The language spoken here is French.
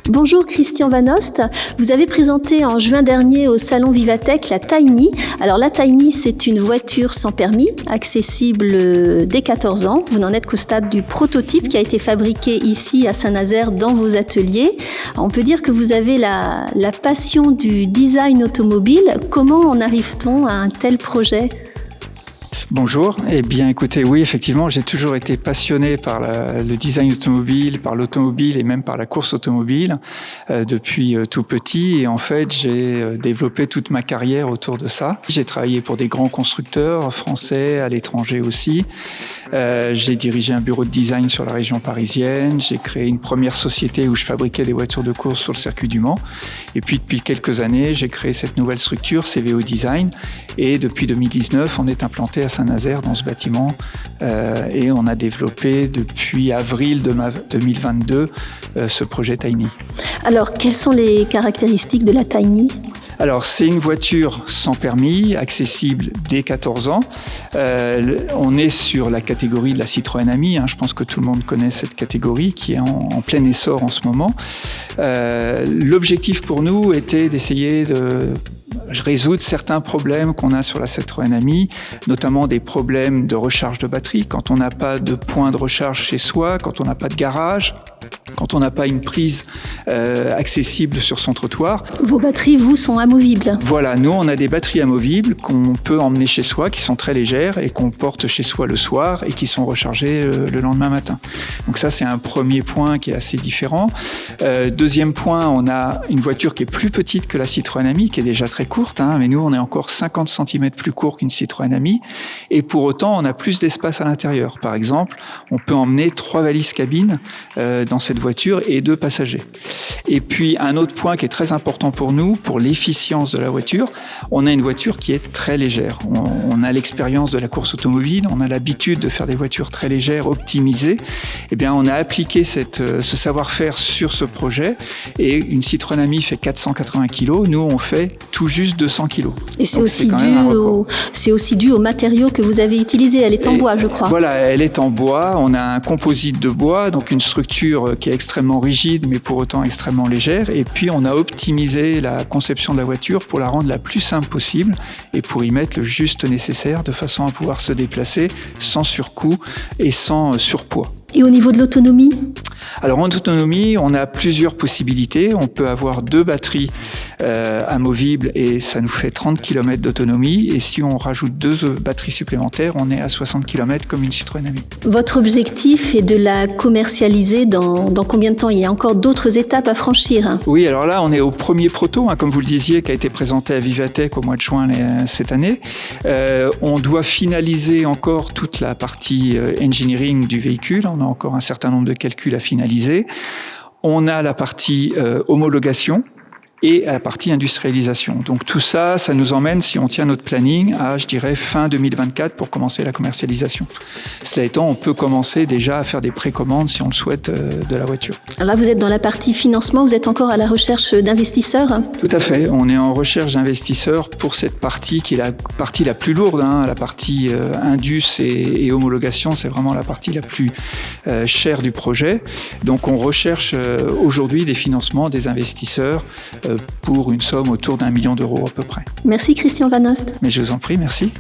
Bonjour Christian Van Ost, vous avez présenté en juin dernier au salon Vivatech la Tiny. Alors la Tiny, c'est une voiture sans permis, accessible dès 14 ans. Vous n'en êtes qu'au stade du prototype qui a été fabriqué ici à Saint-Nazaire dans vos ateliers. On peut dire que vous avez la passion du design automobile. Comment en arrive-t-on à un tel projet ? Bonjour, eh bien écoutez, oui effectivement j'ai toujours été passionné par le design automobile, par l'automobile et même par la course automobile depuis tout petit, et en fait j'ai développé toute ma carrière autour de ça. J'ai travaillé pour des grands constructeurs français, à l'étranger aussi. J'ai dirigé un bureau de design sur la région parisienne, j'ai créé une première société où je fabriquais des voitures de course sur le circuit du Mans, et puis depuis quelques années j'ai créé cette nouvelle structure CVO Design, et depuis 2019 on est implanté à Saint-Nazaire dans ce bâtiment, et on a développé depuis avril 2022 ce projet Tiny. Alors quelles sont les caractéristiques de la Tiny ? Alors, c'est une voiture sans permis, accessible dès 14 ans. On est sur la catégorie de la Citroën Ami. Je pense que tout le monde connaît cette catégorie qui est en plein essor en ce moment. L'objectif pour nous était d'essayer de résoudre certains problèmes qu'on a sur la Citroën Ami, notamment des problèmes de recharge de batterie. Quand on n'a pas de point de recharge chez soi, quand on n'a pas de garage, quand on n'a pas une prise accessible sur son trottoir. Vos batteries, vous, sont amovibles. Voilà, nous on a des batteries amovibles qu'on peut emmener chez soi, qui sont très légères et qu'on porte chez soi le soir et qui sont rechargées le lendemain matin. Donc ça c'est un premier point qui est assez différent. Deuxième point, on a une voiture qui est plus petite que la Citroën Ami, qui est déjà très courte, mais nous on est encore 50 cm plus court qu'une Citroën Ami, et pour autant on a plus d'espace à l'intérieur. Par exemple, on peut emmener 3 valises cabines dans cette voiture et 2 passagers. Et puis un autre point qui est très important pour nous, pour l'efficience de la voiture, on a une voiture qui est très légère. On a l'expérience de la course automobile, on a l'habitude de faire des voitures très légères, optimisées. Eh bien, on a appliqué ce savoir-faire sur ce projet, et une Citroën Ami fait 480 kg, nous on fait tout juste 200 kg. Et c'est aussi dû aux matériaux que vous avez utilisés. Elle est en bois, je crois. Voilà, elle est en bois. On a un composite de bois, donc une structure qui est extrêmement rigide, mais pour autant extrêmement légère. Et puis, on a optimisé la conception de la voiture pour la rendre la plus simple possible et pour y mettre le juste nécessaire de façon à pouvoir se déplacer sans surcoût et sans surpoids. Et au niveau de l'autonomie ? Alors en autonomie, on a plusieurs possibilités. On peut avoir 2 batteries amovibles et ça nous fait 30 km d'autonomie. Et si on rajoute 2 batteries supplémentaires, on est à 60 km comme une Citroën Ami. Votre objectif est de la commercialiser dans combien de temps ? Il y a encore d'autres étapes à franchir. Oui, alors là, on est au premier proto, comme vous le disiez, qui a été présenté à Vivatech au mois de juin cette année. On doit finaliser encore toute la partie engineering du véhicule. On a encore un certain nombre de calculs à finaliser. On a la partie homologation et la partie industrialisation. Donc tout ça, ça nous emmène, si on tient notre planning, à, je dirais, fin 2024 pour commencer la commercialisation. Cela étant, on peut commencer déjà à faire des précommandes, si on le souhaite, de la voiture. Alors là, vous êtes dans la partie financement, vous êtes encore à la recherche d'investisseurs ? Tout à fait, on est en recherche d'investisseurs pour cette partie qui est la partie la plus lourde, la partie indus et homologation, c'est vraiment la partie la plus chère du projet. Donc on recherche aujourd'hui des financements, des investisseurs, pour une somme autour d'1 million d'euros à peu près. Merci Christian Van Ost. Mais je vous en prie, merci.